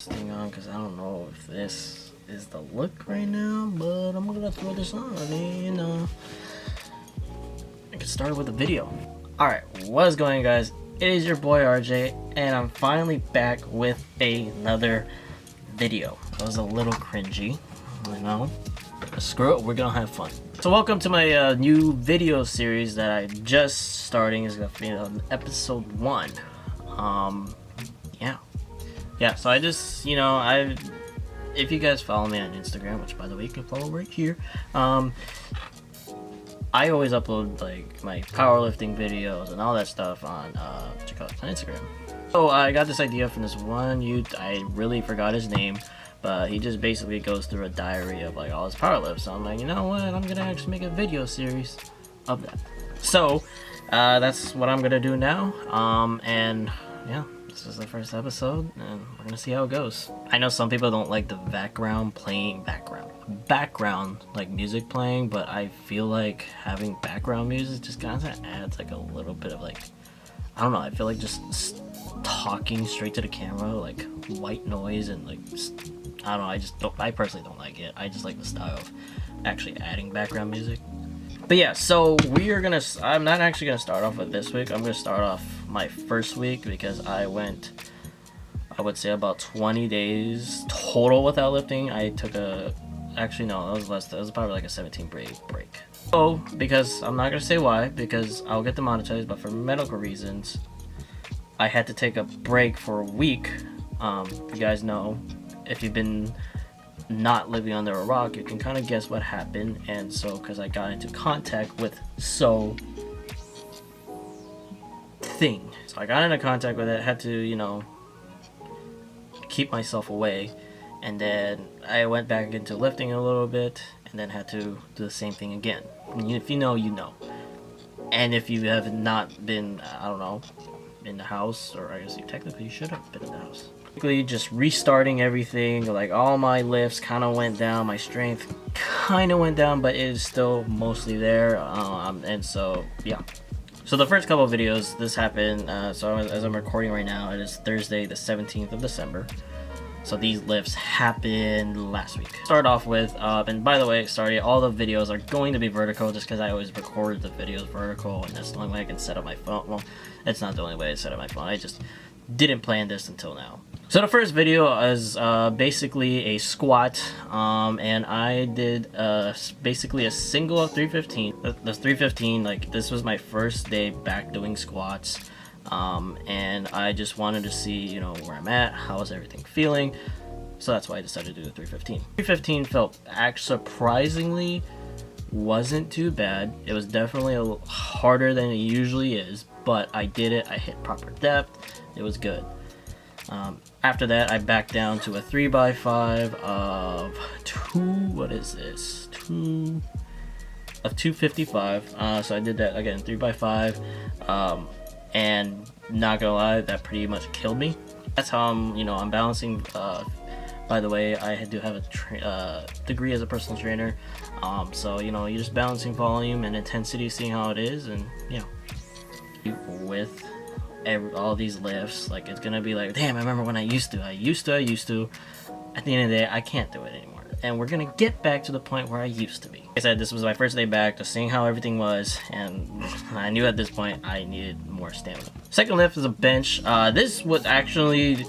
Thing on because I don't know if this is the look right now, but I'm gonna throw this on and I can start with a video. Alright, what is going on, guys? It is your boy RJ, and I'm finally back with another video. It was a little cringy, you know, but screw it, we're gonna have fun. So welcome to my new video series that I just starting. Is gonna be on episode 1. Yeah, so I just, you know, if you guys follow me on Instagram, which by the way you can follow right here, I always upload like my powerlifting videos and all that stuff on check out on Instagram. So I got this idea from this one youth. I really forgot his name, but he just basically goes through a diary of like all his power lifts. So I'm like, you know what, I'm gonna actually make a video series of that. So that's what I'm gonna do now. And yeah, this is the first episode, and we're gonna see how it goes. I know some people don't like the background like music playing, but I feel like having background music just kind of adds like a little bit of like, I don't know, I feel like just talking straight to the camera, like white noise, and like I don't know, I personally don't like it. I just like the style of actually adding background music. But yeah, so I'm not actually gonna start off with this week. I'm gonna start off my first week because I went, I would say about 20 days total without lifting. I took actually no, that was less. That was probably like a 17-day break. So because I'm not gonna say why, because I'll get demonetized, but for medical reasons, I had to take a break for a week. You guys know, if you've been not living under a rock, you can kind of guess what happened. And so because I got into contact with so I got into contact with it, had to, you know, keep myself away, and then I went back into lifting a little bit, and then had to do the same thing again. If you know, you know. And if you have not been, I don't know, in the house, or I guess you technically should have been in the house. Just restarting everything, like all my lifts kind of went down, my strength kind of went down, but it is still mostly there. And so yeah, so the first couple of videos, this happened, so as I'm recording right now, it is Thursday the 17th of December. So these lifts happened last week. Start off with, and by the way, sorry, all the videos are going to be vertical just because I always record the videos vertical, and that's the only way I can set up my phone. Well, it's not the only way to set up my phone, I just didn't plan this until now. So the first video is basically a squat, and I did basically a single of 315. The 315, like, this was my first day back doing squats, and I just wanted to see, you know, where I'm at, how is everything feeling. So that's why I decided to do the 315. 315 felt surprisingly wasn't too bad. It was definitely a little harder than it usually is, but I did it. I hit proper depth. It was good. After that, I backed down to a 3x5 of 255. So I did that again, 3x5, and not gonna lie, that pretty much killed me. That's how I'm balancing. By the way, I do have a degree as a personal trainer, so you're just balancing volume and intensity, seeing how it is, and with all these lifts, like, it's gonna be like, damn, I remember when I used to. At the end of the day, I can't do it anymore, and we're gonna get back to the point where I used to be. Like I said, this was my first day back, just seeing how everything was, and I knew at this point I needed more stamina. Second lift is a bench. This was actually,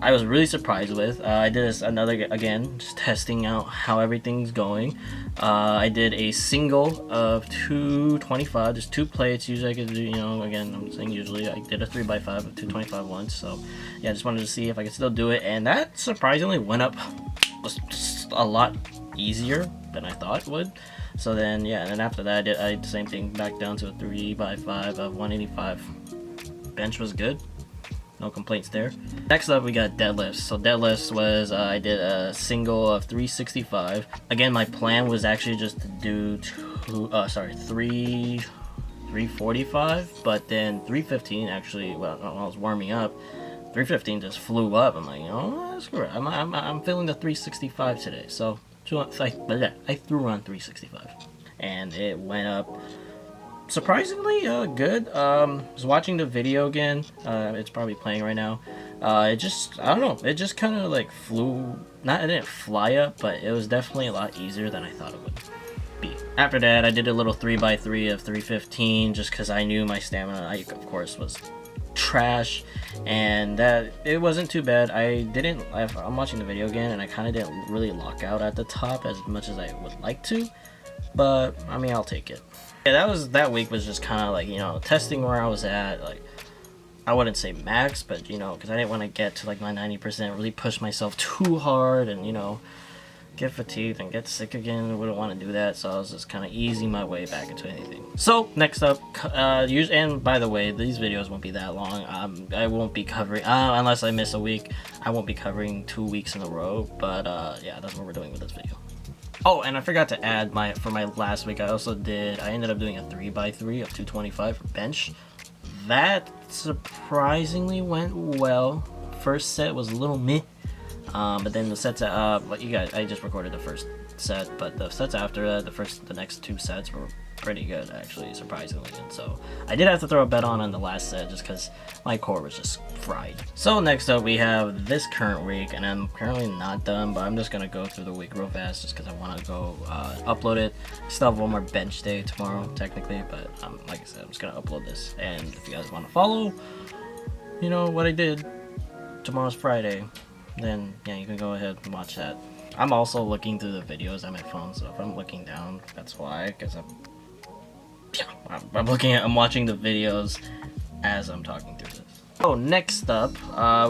I was really surprised with. I did this again, just testing out how everything's going. I did a single of 225, just 2 plates. Usually I could do, again, I'm saying usually, I did a 3x5 of 225 once. So yeah, I just wanted to see if I could still do it, and that surprisingly went up a lot easier than I thought it would. So then, yeah, and then after that, I did the same thing, back down to a 3x5 of 185. Bench was good. No complaints there. Next up, we got deadlifts. So deadlifts was, I did a single of 365. Again, my plan was actually just to do 345, but then 315 actually, well, I was warming up, 315 just flew up. I'm like, screw it. I'm feeling the 365 today. So I threw on 365, and it went up surprisingly good. I was watching the video again. It's probably playing right now. It just, I don't know, it just kind of like flew, not, it didn't fly up, but it was definitely a lot easier than I thought it would be. After that, I did a little 3x3 of 315 just because I knew my stamina, of course, was trash, and that it wasn't too bad. I'm watching the video again, and I kind of didn't really lock out at the top as much as I would like to, but I mean, I'll take it. Yeah, that week was just kind of like, you know, testing where I was at. Like, I wouldn't say max, but, you know, because I didn't want to get to like my 90%, really push myself too hard and, you know, get fatigued and get sick again. I wouldn't want to do that, so I was just kind of easing my way back into anything. So next up, and by the way, these videos won't be that long. I won't be covering, unless I miss a week, I won't be covering 2 weeks in a row, but yeah, that's what we're doing with this video. Oh, and I forgot to add, for my last week, I ended up doing a 3x3 of 225 for bench. That surprisingly went well. First set was a little meh, but then the sets, like you guys, I just recorded the first set, but the sets after that, the next 2 sets were pretty good, actually, surprisingly. And so I did have to throw a bet on the last set just because my core was just fried. So next up, we have this current week, and I'm currently not done, but I'm just gonna go through the week real fast just because I want to go upload it. I still have one more bench day tomorrow, technically, but like I said, I'm just gonna upload this. And if you guys want to follow, you know what I did. Tomorrow's Friday, then yeah, you can go ahead and watch that. I'm also looking through the videos on my phone, so if I'm looking down, that's why, because I'm watching the videos as I'm talking through this. Oh, next up,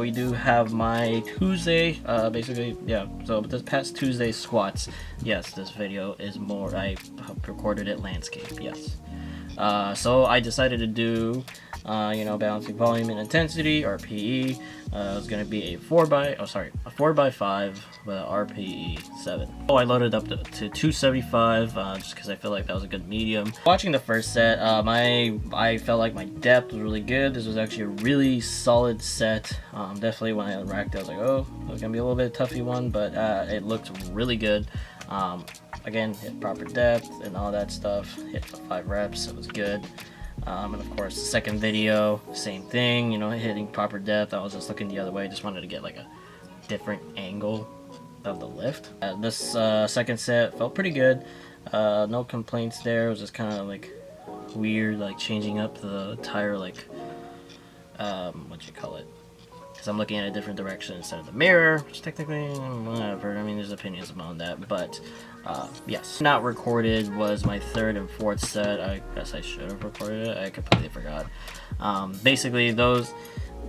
we do have my Tuesday, basically, yeah, so this past Tuesday squats. Yes, this video is more, I recorded it landscape, yes. So I decided to do, you know, balancing volume and intensity, RPE. It was gonna be a 4x5 with a RPE 7. Oh, I loaded up to 275 just because I feel like that was a good medium. Watching the first set, I felt like my depth was really good. This was actually a really solid set. Definitely when I racked it, I was like, oh, it's gonna be a little bit toughy one, but it looked really good. Again, hit proper depth and all that stuff. Hit 5 reps, it was good. And of course, the second video, same thing, you know, hitting proper depth. I was just looking the other way, just wanted to get like a different angle of the lift. This second set felt pretty good. No complaints there. It was just kind of like weird, like changing up the tire, like, what you call it? Because I'm looking at a different direction instead of the mirror, which technically, whatever. I mean, there's opinions about that, but yes. Not recorded was my 3rd and 4th set. I guess I should have recorded it. I completely forgot. Basically, those,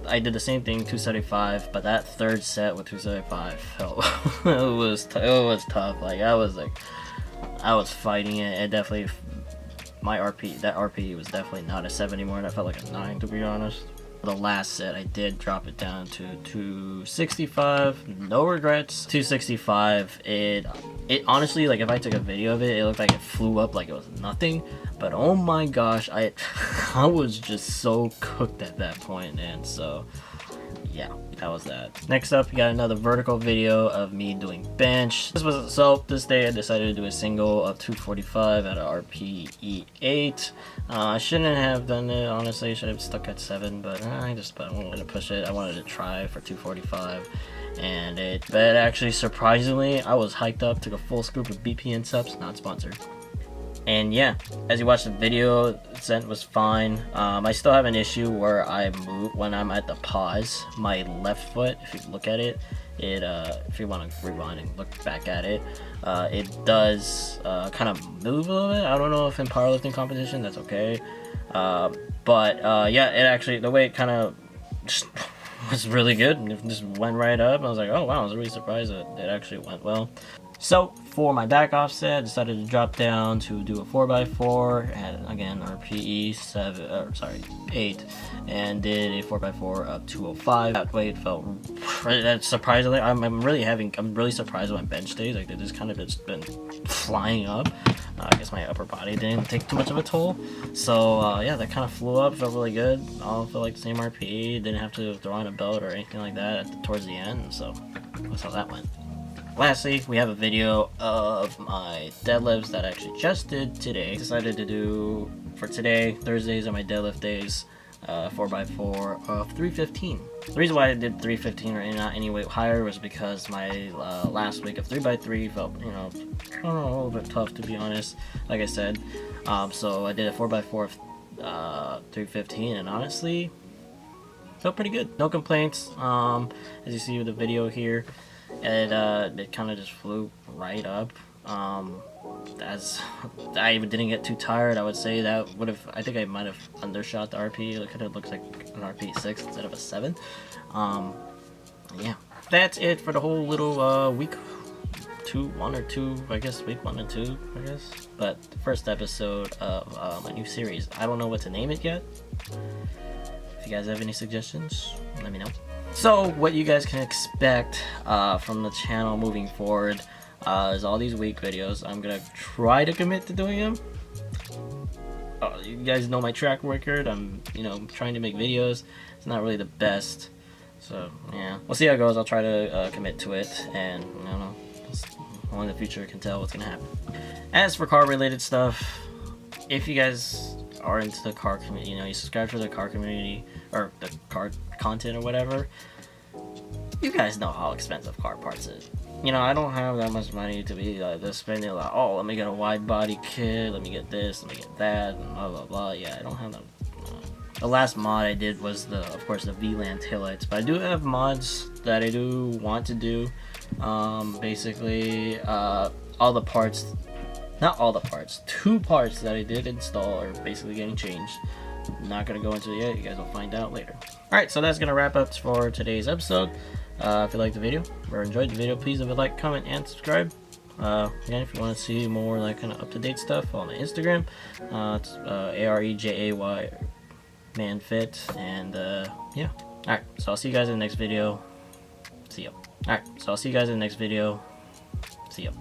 I did the same thing, 275, but that 3rd set with 275 felt it was tough. Like I was fighting it. It definitely, that RP was definitely not a 7 anymore, and I felt like a 9, to be honest. The last set, I did drop it down to 265. No regrets. 265. It honestly, like if I took a video of it, it looked like it flew up like it was nothing. But oh my gosh, I was just so cooked at that point, and so yeah, that was that. Next up, we got another vertical video of me doing bench. This day I decided to do a single of 245 at a RPE 8. I shouldn't have done it, honestly. I should have stuck at 7, but I wanted to push it. I wanted to try for 245, but actually, surprisingly, I was hyped up, took a full scoop of BPN subs, not sponsored. And yeah, as you watch the video, the scent was fine. I still have an issue where I move when I'm at the pause. My left foot, if you look at it, if you want to rewind and look back at it, it does kind of move a little bit. I don't know if in powerlifting competition that's okay, but yeah, it actually, the way it kind of was really good, and it just went right up. I was like, oh wow, I was really surprised that it actually went well. So for my back offset, I decided to drop down to do a 4x4 and again RPE 8, and did a 4x4 of 205. That way it felt surprisingly. I'm really surprised with my bench days. Like, they just kind of just been flying up. I guess my upper body didn't take too much of a toll. So yeah, that kind of flew up. Felt really good. All felt like the same RPE. Didn't have to throw on a belt or anything like that towards the end. So that's how that went. Lastly, we have a video of my deadlifts that I actually just did today. Decided to do, for today, Thursdays are my deadlift days. 4x4 of 315. The reason why I did 315 or not any weight higher was because my last week of 3x3 felt, you know, a little bit tough, to be honest, like I said. So I did a 4x4 of 315, and honestly, felt pretty good. No complaints. As you see with the video here, it kind of just flew right up. As I even didn't get too tired, I would say that would have, I think I might have undershot the RP. It kind of looks like an RP 6 instead of a 7. Yeah, that's it for the whole little week 1 or 2, I guess, week 1 and 2, I guess. But the first episode of my new series. I don't know what to name it yet. If you guys have any suggestions, let me know. So what you guys can expect from the channel moving forward is all these week videos. I'm gonna try to commit to doing them. You guys know my track record. I'm, you know, trying to make videos. It's not really the best, so yeah, we'll see how it goes. I'll try to commit to it, and I don't know, only the future can tell what's gonna happen. As for car related stuff, if you guys are into the car community, you know, you subscribe to the car community or the car content or whatever, you guys know how expensive car parts is. You know, I don't have that much money to be just spending like, oh, let me get a wide body kit, let me get this, let me get that, and blah blah blah. Yeah, I don't have that. The last mod I did was of course the VLAN taillights, but I do have mods that I do want to do. Basically, all the parts, not all the parts, 2 parts that I did install are basically getting changed. I'm not gonna go into it yet. You guys will find out later. Alright, so that's gonna wrap up for today's episode. If you liked the video or enjoyed the video, please leave a like, comment, and subscribe. Again, if you want to see more like kind of up-to-date stuff on my Instagram, it's RJMANFIT, and yeah. Alright, so I'll see you guys in the next video. See ya. Alright, so I'll see you guys in the next video.